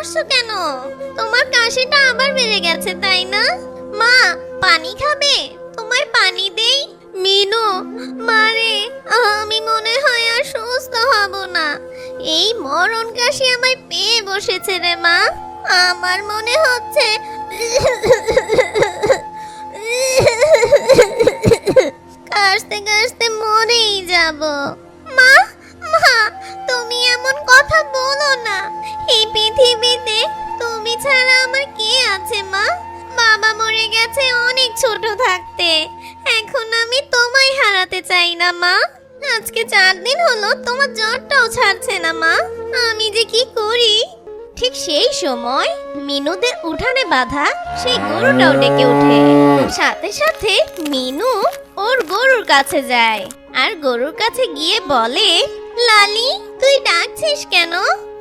করছো কেন? তোমার কাশিটা আবার বেড়ে গেছে তাই না? মা, পানি খাবে? তোমায় পানি দেই? মিনু, মারে, আমি মনে হয় আর সুস্থ হব না। এই মরণ কাশি আমায় পেয়ে বসেছে রে মা। আমার মনে হচ্ছে কাশতে কাশতে মরেই যাব। মা, মা, তুমি এমন কথা বলো না। এই পৃথিবীতে তুমি ছাড়া আমার কে আছে মা? বাবা মরে গেছে অনেক ছোট থাকতে। এখন আমি তোমায় হারাতে চাই না মা। আজকে 4 দিন হলো তোমার জ্বরটাও ছাড়ছে না মা। আমি যে কি করি। ঠিক সেই সময় মিনুদের উঠানে বাঁধা সেই গরুটাও ডেকে ওঠে। সাথে সাথে মিনু ওর গরুর কাছে যায় আর গরুর কাছে গিয়ে বলে, লালি, তুই ডাকছিস কেন?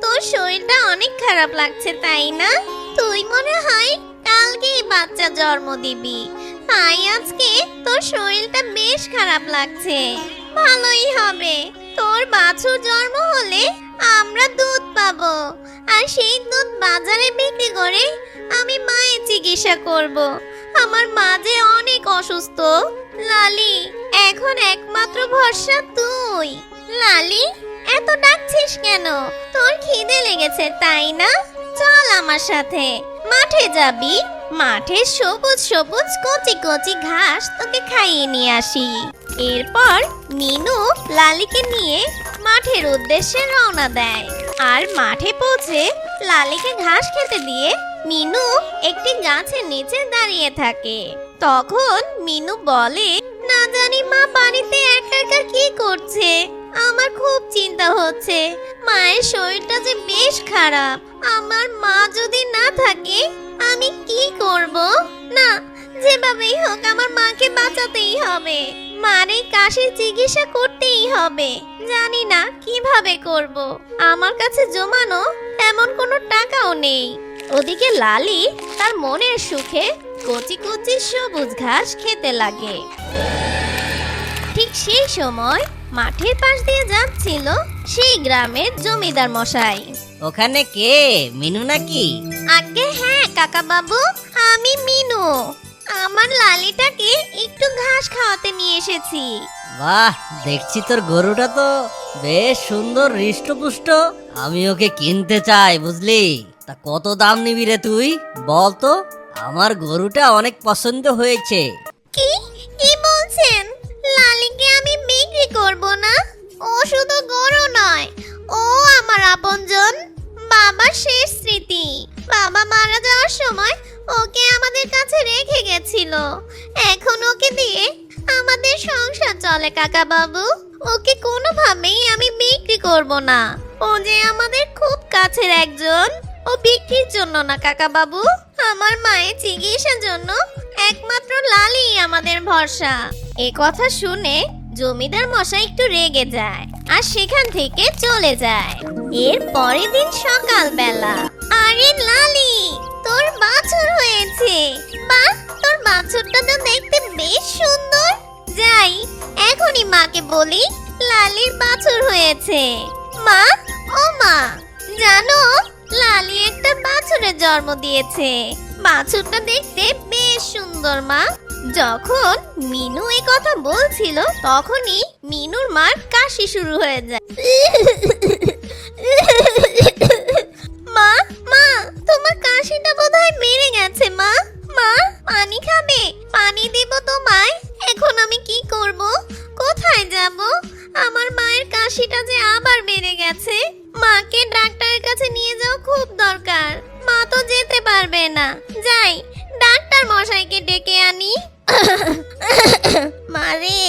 তোর শরীরটা অনেক খারাপ লাগছে তাই না? তুই মনে হয় কালকেই বাচ্চা জন্ম দিবি, তাই আজকে তোর শরীরটা বেশ খারাপ লাগছে। ভালোই হবে, তোর বাছুর জন্ম হলে আমরা দুধ পাবো, আর সেই দুধ বাজারে বিক্রি করে আমি মায়ের চিকিৎসা করব। আমার মা যে অনেক অসুস্থ। লালি, এখন একমাত্র ভরসা তুই। লালি, এত ডাকছিস কেন? তোর খিদে লেগেছে তাই না? চল আমার সাথে, মাঠে যাবি। মাঠে সবুজ সবুজ কচি কচি ঘাস তোকে খাইয়ে নিয়ে আসি। এরপর মিনু লালিকে নিয়ে মাঠের উদ্দেশ্যে রওনা দেয়। আর মাঠে পৌঁছে লালিকে ঘাস খেতে দিয়ে মিনু একটি গাছের নিচে দাঁড়িয়ে থাকে। তখন মিনু বলে, না জানি মা বাড়িতে একা একা কি করছে। আমার খুব চিন্তা হচ্ছে, মায়ের শরীরটা যে বেশ খারাপ। আমার মা যদি না থাকে আমি কি করব? না, যেভাবেই হোক আমার মাকে বাঁচাতেই হবে। মার এই কাশির চিকিৎসা করতেই হবে। জানি না কিভাবে করব। আমার কাছে জমানো এমন কোনো টাকাও নেই। ওদিকে লালি তার মনের সুখে কচি কচি সবুজ ঘাস খেতে লাগে। ঠিক সেই সময় মাঠের পাশ দিয়ে যাচ্ছিল সেই গ্রামের জমিদার মশাই। ওখানে কে? মিনু নাকি? আগে হ্যাঁ কাকা বাবু, আমি মিনু। আমার লালিটাকে একটু ঘাস খাওয়াতে নিয়ে এসেছি। বাহ, দেখছি তোর গরুটা তো বেশ সুন্দর হৃষ্টপুষ্ট। আমি ওকে কিনতে চাই, বুঝলি? তা কত দাম নিবি রে তুই? বল তো, আমার গরুটা অনেক পছন্দ হয়েছে। কি কি বলছেন? লালিকে আমি বিক্রি করব না। ও শুধু গরু নয়, ও আমার আপনজন, বাবার শেষ স্মৃতি। বাবা মারা যাওয়ার সময় ওকে আমাদের কাছে রেখে গেছিল। এখন ওকে দিয়ে আমাদের সংসার চলে কাকা বাবু। ওকে কোনোভাবেই আমি বিক্রি করব না। ও যে আমাদের খুব কাছের একজন। ও বিক্রির জন্য না কাকা বাবু, আমার মায়ের চিকিৎসার জন্য একমাত্র লালি আমাদের ভরসা। এ কথা শুনে জমিদার মশাই একটু রেগে যায় আর সেখান থেকে চলে যায়। এর পরের দিন সকালবেলা, আরে লালি, তোর বাছুর হয়েছে। বাহ, তোর বাছুরটা তো দেখতে বেশ সুন্দর। যাই, এখনই মাকে বলি লালির বাছুর হয়েছে। মা, ও মা, জানো লালি একটা বাছুরের জন্ম দিয়েছে। বাছুরটা দেখতে বেশ সুন্দর মা। যখন মিনু এই কথা বলছিল তখনই মিনুর মার কাশি শুরু হয়ে যায়। মা, মা, তোমার কাশিটা বোধহয় বেড়ে গেছে মা। মা, পানি খাবে? পানি দেব তোমায়। এখন আমি কি করব? কোথায় যাব? আমার মায়ের কাশিটা যে আবার বেড়ে গেছে। মাকে ডাক্তারের কাছে নিয়ে যাওয়া খুব দরকার। মা তো যেতে পারবে না। যাই, ডাক্তার মশাইকে ডেকে আনি। মারে,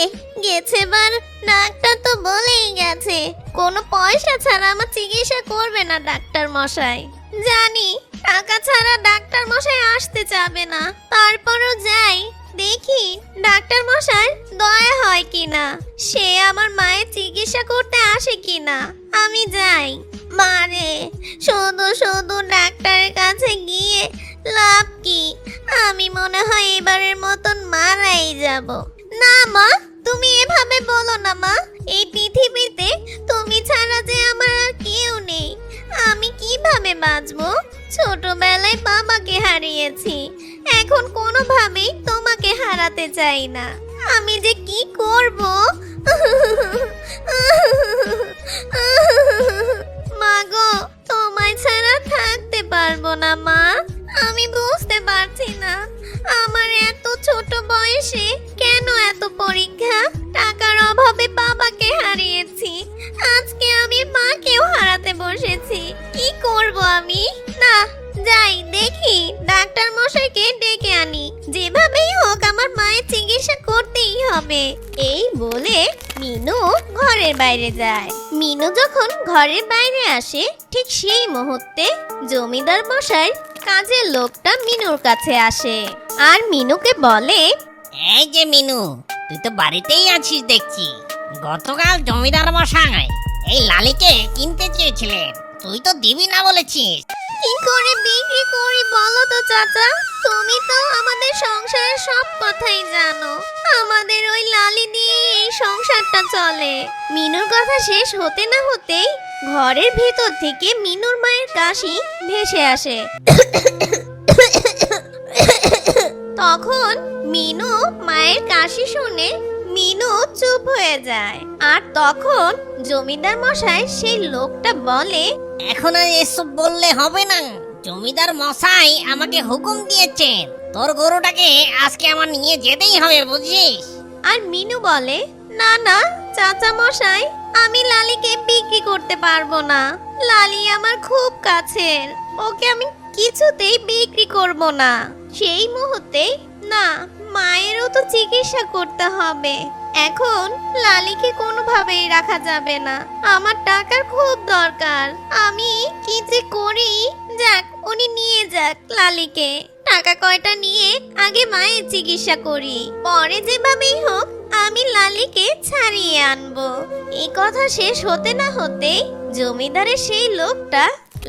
গেছেবার ডাক্তার তো বলেই গেছে কোনো পয়সা ছাড়া আমার চিকিৎসা করবে না ডাক্তার মশাই। জানি টাকা ছাড়া ডাক্তার মশাই আসতে চাবে না, তারপরও যাই, দেখি ডাক্তার মশাই দয়া হয় কিনা, সে আমার মায়ের চিকিৎসা করতে আসে কিনা। আমি যাই। মারে, শুধু শুধু ডাক্তারের কাছে গিয়ে লাভ কি? আমি মনে হয় এবারের মতন মারাই যাব। না মা, তুমি এভাবে বলো না মা। এই পৃথিবীতে তুমি ছাড়া যে আমার আর কেউ নেই। আমি কিভাবে বাঁচবো? ছোটবেলায় বাবাকে হারিয়েছি, এখন কোনোভাবেই তোমাকে হারাতে চাই না। আমি যে কি করব? মা গো, তোমায় ছাড়া থাকতে পারবো না মা। আমি বুঝতে পারছি না আমার এত ছোট বয়সে কেন এত পরীক্ষা। টাকার অভাবে বাবাকে হারিয়েছি, আজকে আমি মাকেও হারাতে বসেছি। কি করব আমি? না, যাই দেখি ডাক্তার মশাইকে ডেকে আনি। যেভাবেই হোক আমার মায়ের চিকিৎসা করতেই হবে। এই বলে মিনু ঘরের বাইরে যায়। মিনু যখন ঘরের বাইরে আসে, ঠিক সেই মুহূর্তে জমিদার মশাই কাজের লোকটা মিনুর কাছে আসে আর মিনুকে বলে, এই যে মিনু, তুই তো বাড়িতেই আছিস দেখছি। গতকাল জমিদার মশাই এই লালিকে কিনতে চেয়েছিলেন, তুই তো দিবি না বলেছিস। কি করে বিক্রি করি বলো তো চাচা? তুমি তো আমাদের সংসারের সব কথাই জানো। আমাদের ওই লালি দিয়ে এই সংসারটা চলে। মিনুর কথা শেষ হতে না হতেই ঘরের ভিতর থেকে মিনুর মায়ের কাশি ভেসে আসে। তখন মিনু মায়ের কাশি শুনে মিনু চুপ হয়ে যায়। আর তখন জমিদার মশাই সেই লোকটা বলে, এখন আর এসব বললে হবে না। জমিদার মশাই আমাকে হুকুম দিয়েছেন, তোর গরুটাকে আজকে আমার নিয়ে যেতেই হবে, বুঝছিস? আর মিনু বলে, না না চাচা মশাই, আমি লালিকে বিক্রি করতে পারবো না। লালি আমার খুব কাছের, ওকে আমি কিছুতেই বিক্রি করব না। সেই মুহূর্তে, না, মায়েরও তো চিকিৎসা করতে হবে। এখন লালিকে কোনোভাবেই রাখা যাবে না। আমার টাকার খুব দরকার। আমি কি যে করি? যাক, উনি নিয়ে যাক লালিকে। টাকা কয়টা নিয়ে আগে মায়ের চিকিৎসা করি, পরে যেভাবেই হোক আমি লালিকে ছাড়িয়ে আনবো। এই কথা শেষ হতে না হতেই জমিদারের সেই লোকটা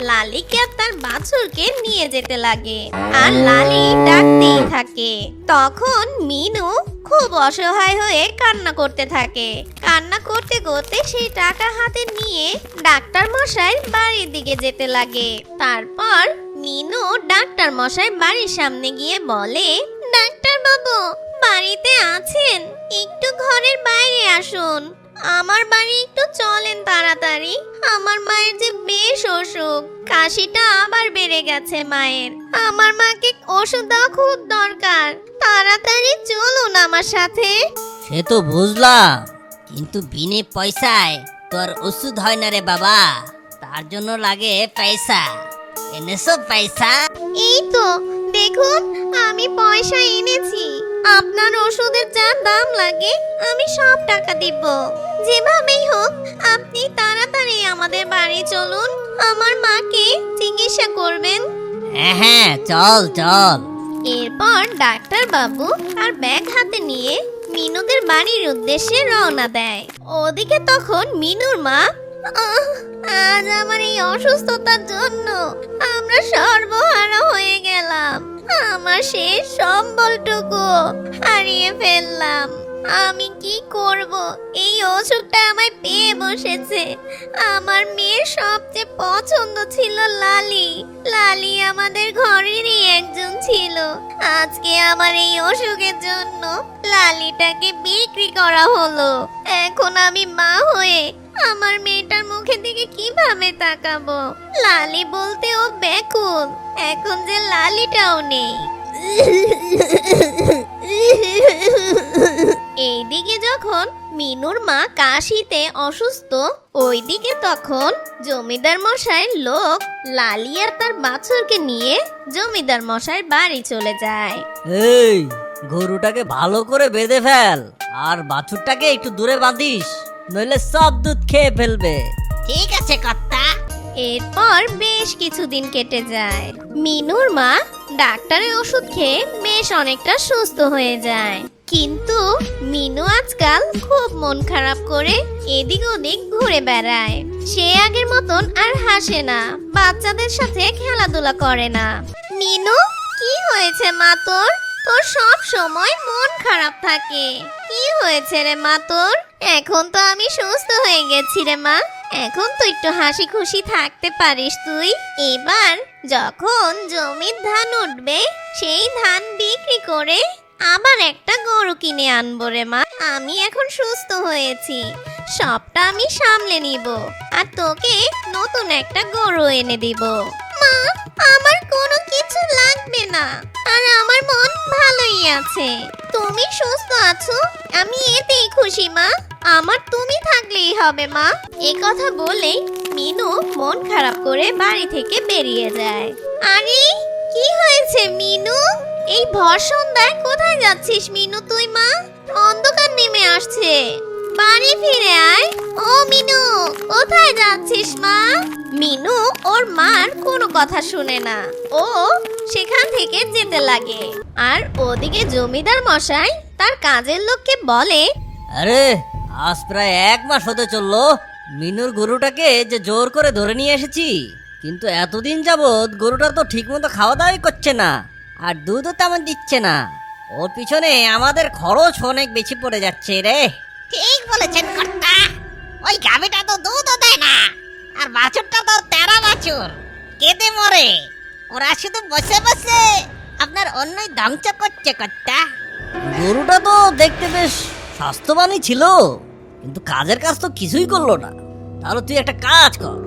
লালিকে আর তার বাছুরকে নিয়ে যেতে লাগে আর লালি ডাকতেই থাকে। তখন মিনু খুব অসহায় হয়ে কান্না করতে থাকে। কান্না করতে করতে সেই টাকা হাতে নিয়ে ডাক্তার মশাই বাড়ির দিকে যেতে লাগে। তারপর মিনু ডাক্তার মশাই বাড়ির সামনে গিয়ে বলে, ডাক্তার বাবু বাড়িতে আছেন? একটু ঘরের বাইরে আসুন। আমার বাড়ি একটু চলেন তাড়াতাড়ি। আমার মায়ের যে বেশ অসুখ, কাশিটা আবার বেড়ে গেছে মায়ের। আমার মাকে ওষুধ দেওয়া খুব দরকার, তাড়াতাড়ি চলুন আমার সাথে। সে তো বুঝলাম, কিন্তু বিনে পয়সায় তোর ওষুধ হয় না রে বাবা, তার জন্য লাগে পয়সা। এনেছো পয়সা? এই তো দেখুন, আমি পয়সা এনেছি। আপনার ওষুধের যা দাম লাগে আমি সব টাকা দিব। যেভাবেই হোক আপনি তাড়াতাড়ি আমাদের বাড়ি চলুন, আমার মাকে চিকিৎসা করবেন। হ্যাঁ হ্যাঁ, চল চল। এরপর ডাক্তার বাবু আর ব্যাগ হাতে নিয়ে মিনুদের বাড়ির উদ্দেশ্যে রওনা দেয়। ওদিকে তখন মিনুর মা, আজ আমার এই অসুস্থতার জন্য আমরা সর্বহারা হয়ে গেলাম। আমার শেষ সম্বলটুকু হারিয়ে ফেললাম। আমি কি করব? এই অসুখটা আমায় পেয়ে বসেছে। আমার মেয়ের সবচেয়ে পছন্দ ছিল লালি। লালি আমাদের ঘরেরই একজন ছিল। আজকে আমার এই অসুখের জন্য লালিটাকে বিক্রি করা হলো। এখন আমি মা হয়ে আমার মেয়েটার মুখের দিকে কিভাবে তাকাবো? লালি বলতে ও ব্যাকুল, এখন যে লালিটাও নেই। এইদিকে যখন মিনুর মা কাশিতে অসুস্থ, ওইদিকে তখন জমিদার মশাইয়ের লোক লালি আর তার বাছুরকে নিয়ে জমিদার মশাইয়ের বাড়ি চলে যায়। এই গরুটাকে ভালো করে বেঁধে ফেল, আর বাছুরটাকে একটু দূরে বাঁধিস, নইলে সব দুধ খেয়ে ফেলবে। ঠিক আছে কর্তা। এরপর বেশ কিছুদিন কেটে যায়। মিনুর মা ডাক্তারের ওষুধ খেয়ে বেশ অনেকটা সুস্থ হয়ে যায়। কিন্তু মিনু আজকাল খুব মন খারাপ করে এদিক ওদিক ঘুরে বেড়ায়। সে আগের মতন আর হাসে না, বাচ্চাদের সাথে খেলাধুলা করে না। মিনু, কি হয়েছে মা তোর? তোর সব সময় মন খারাপ থাকে। কি হয়েছে রে মা তোর? এখন তো আমি সুস্থ হয়ে গেছি রে মা। এখন তো একটু হাসি খুশি থাকতে পারিস তুই। এবার যখন জমির ধান উঠবে সেই ধান বিক্রি করে আবার একটা গরু কিনে আনবো রে মা। আমি এখন সুস্থ হয়েছি, সবটা আমি সামলে নিব আর তোকে নতুন একটা গরু এনে দিব। মা, আমার কোনো কিছু লাগবে না, আর আমার মন ভালোই আছে। তুমি সুস্থ আছো, আমি এতেই খুশি মা। আমার তুমি থাকলেই হবে মা। এই কথা বলেই মিনু মন খারাপ করে বাড়ি থেকে বেরিয়ে যায়। আরে কি হয়েছে মিনু? এই ভর সন্ধ্যায় কোথায় যাচ্ছিস মিনু তুই মা? অন্ধকার নেমে আসছে, বাড়ি ফিরে আয়। ও মিনু, কোথায় যাচ্ছিস মা? মিনু ওর মার কোনো কথা শুনে না, ও সেখান থেকে যেতে লাগে। আর ওদিকে জমিদার মশাই তার কাজের লোককে বলে, আরে আজ প্রায় 1 মাস হতে চললো মিনুর গরুটাকে যে জোর করে ধরে নিয়ে এসেছি, কিন্তু এতদিন যাবৎ গরুটা তো ঠিকমতো খাওয়া দাওয়াই করছে না, আর দুধও তেমন দিচ্ছে না। ওর পিছনে আমাদের খরচ অনেক বেশি পড়ে যাচ্ছে রে। ঠিক বলেছেন কর্তা, ওই গাভীটা তো দুধও দেয় না, আর বাছুরটা তো তেরা বাছুর, কেঁদে মরে। ওরা শুধু বসে বসে আপনার অন্যই ধ্বংস করছে কর্তা। গরুটা তো দেখতে বেশ স্বাস্থ্যবানই ছিল, কিন্তু কাজের কাজ তো কিছুই করলো না। তাহলে তুই একটা কাজ কর,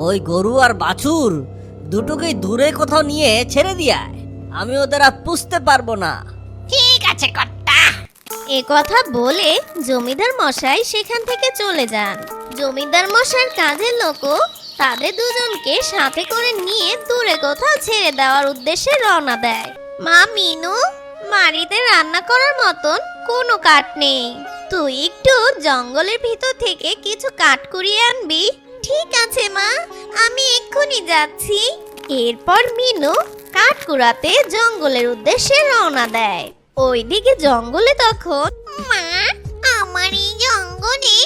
ওই গরু আর বাছুর দুটোকেই দূরে কোথাও নিয়ে ছেড়ে দিয়ে আয়, আমি ওদের আর পুষতে পারবো না। ঠিক আছে কর্তা। এ কথা বলে জমিদার মশাই সেখান থেকে চলে যান। জমিদার মশাইয়ের কাজের লোকও তাদের দুজনকে সাথে করে নিয়ে দূরে কোথাও ছেড়ে দেওয়ার উদ্দেশ্যে রওনা দেয়। মা মিনু, বাড়িতে রান্না করার মতন কোনো কাঠ নেই, তুই একটু জঙ্গলের ভিতর থেকে কিছু কাঠ কুড়িয়ে আনবি। ঠিক আছে মা, আমি এক্ষুনি যাচ্ছি। এরপর মিনু কাঠ কুড়াতে জঙ্গলের উদ্দেশ্যে রওনা দেয়। ওইদিকে জঙ্গলে তখন, মা, আমার এই জঙ্গলে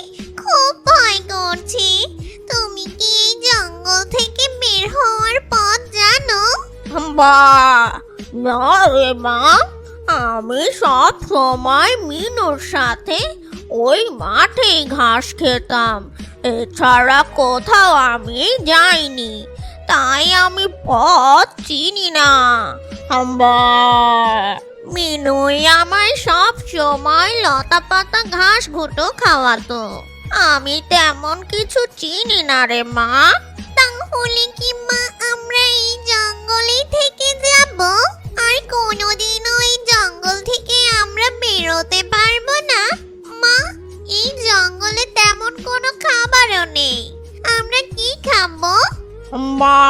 খুব ভয় করছে। তুমি কি এই জঙ্গল থেকে বের হওয়ার পথ জানো? না রে মা, আমি সব সময় মিনুর সাথে ওই মাঠে ঘাস খেতাম, এছাড়া কোথাও আমি যাইনি, তাই আমি পথ চিনি না। মিনুই আমায় সব সময় লতা পাতা ঘাস ঘুটো খাওয়াতো, আমি তেমন কিছু চিনি না রে মা। তাহলে কি মা আমরা এই জঙ্গলেই থেকে যাব, আর কোনোদিনও এই জঙ্গল থেকে আমরা বেরোতে পারবো না? মা, এই জঙ্গলে তেমন কোনো খাবারও নেই, আমরা কি খাবো? মা,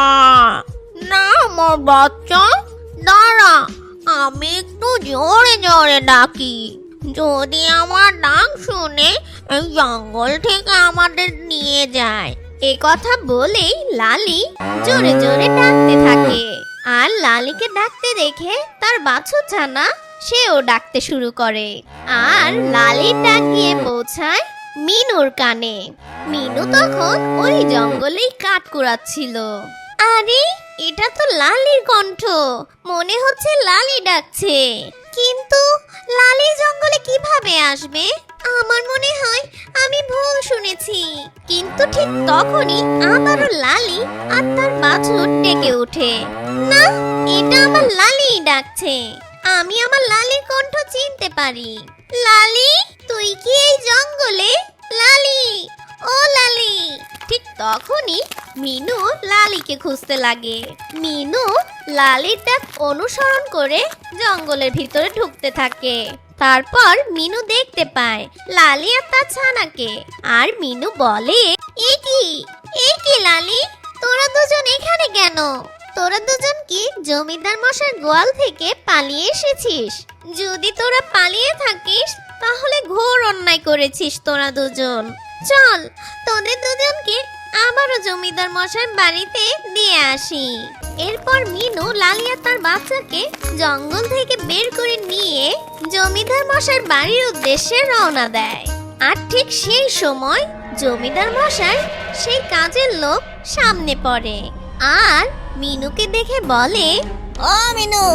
না আমার বাচ্চা, দাঁড়া, আমি একটু জোরে জোরে ডাকি, যদি আমার ডাক শুনে এই জঙ্গল থেকে আমাদের নিয়ে যায়। এ কথা বলেই লালি জোরে জোরে ডাকতে থাকে, আর লালিকে ডাকতে দেখে তার বাছুর ছানা সেও ডাকতে শুরু করে। আর লালির ডাক গিয়ে পৌঁছায় মিনুর কানে। মিনু তখন ওই জঙ্গলেই কাঠ কুড়াচ্ছিল। আরে, এটা তো লালির কণ্ঠ, মনে হচ্ছে লালি ডাকছে। কিন্তু লালি জঙ্গলে কিভাবে আসবে? আমার মনে হয় আমি ভুল শুনেছি। কিন্তু ঠিক তখনই আবারও লালি আর তার বাছুর ডেকে ওঠে। না, এটা আমার লালিই ডাকছে, আমি আমার লালির কণ্ঠ চিনতে পারি। লালি, তুই কি এই জঙ্গলে? লালি, ও লালি। ঠিক তখনই মিনু লালিকে খুঁজতে লাগে। মিনু লালির ডাক অনুসরণ করে জঙ্গলের ভিতরে ঢুকতে থাকে। তারপর মিনু দেখতে পায় লালি আর তার ছানাকে। আর মিনু বলে, এ কি লালি, তোরা দুজন এখানে কেন? তোরা দুজন কি জমিদার মশার গোয়াল থেকে পালিয়ে এসেছিস? যদি তোরা পালিয়ে থাকিস তাহলে ঘোর অন্যায় করেছিস তোরা দুজন। চল, তোদের দুজনকে আবারও জমিদার মশার বাড়িতে দিয়ে আসি। এরপর মিনু লালি আর তার বাচ্চাকে জঙ্গল থেকে বের করে নিয়ে জমিদার মশার বাড়ির উদ্দেশ্যে রওনা দেয়। আর ঠিক সেই সময় জমিদার মশাই সেই কাজের লোক সামনে পড়ে আর মিনুকে দেখে বলে, ও মিনু,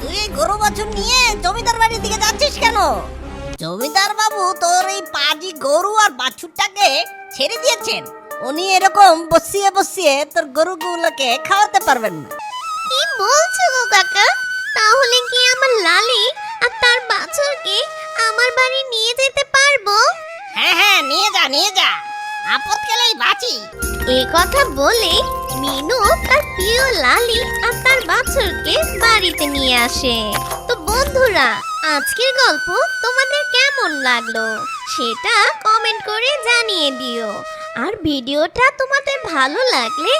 তুই এই গরু বাছুর নিয়ে জমিদার বাড়ির দিকে যাচ্ছিস কেন? জমিদার বাবু তোর এই পাজি গরু আর বাছুরটাকে ছেড়ে দিয়েছেন, উনি এরকম বসিয়ে বসিয়ে তোর গরুগুলোকে খাওয়াতে পারবেন না। বলছো গো কাকা? তাহলে কি আমার লালি আর তার বাছুরকে আমার বাড়ি নিয়ে যেতে পারবো? হ্যাঁ হ্যাঁ, নিয়ে যা নিয়ে যা, আপদ গেলেই বাঁচি। এই কথা বলে মিনু তার প্রিয় লালি আর তার বাছুরকে বাড়িতে নিয়ে আসে। তো বন্ধুরা, আজকের গল্প তোমাদের কেমন লাগলো সেটা কমেন্ট করে জানিয়ে দিও। আর ভিডিওটা তোমাদের ভালো লাগলে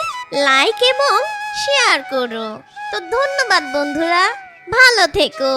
লাইক এবং শেয়ার করো। তো ধন্যবাদ বন্ধুরা, ভালো থেকো।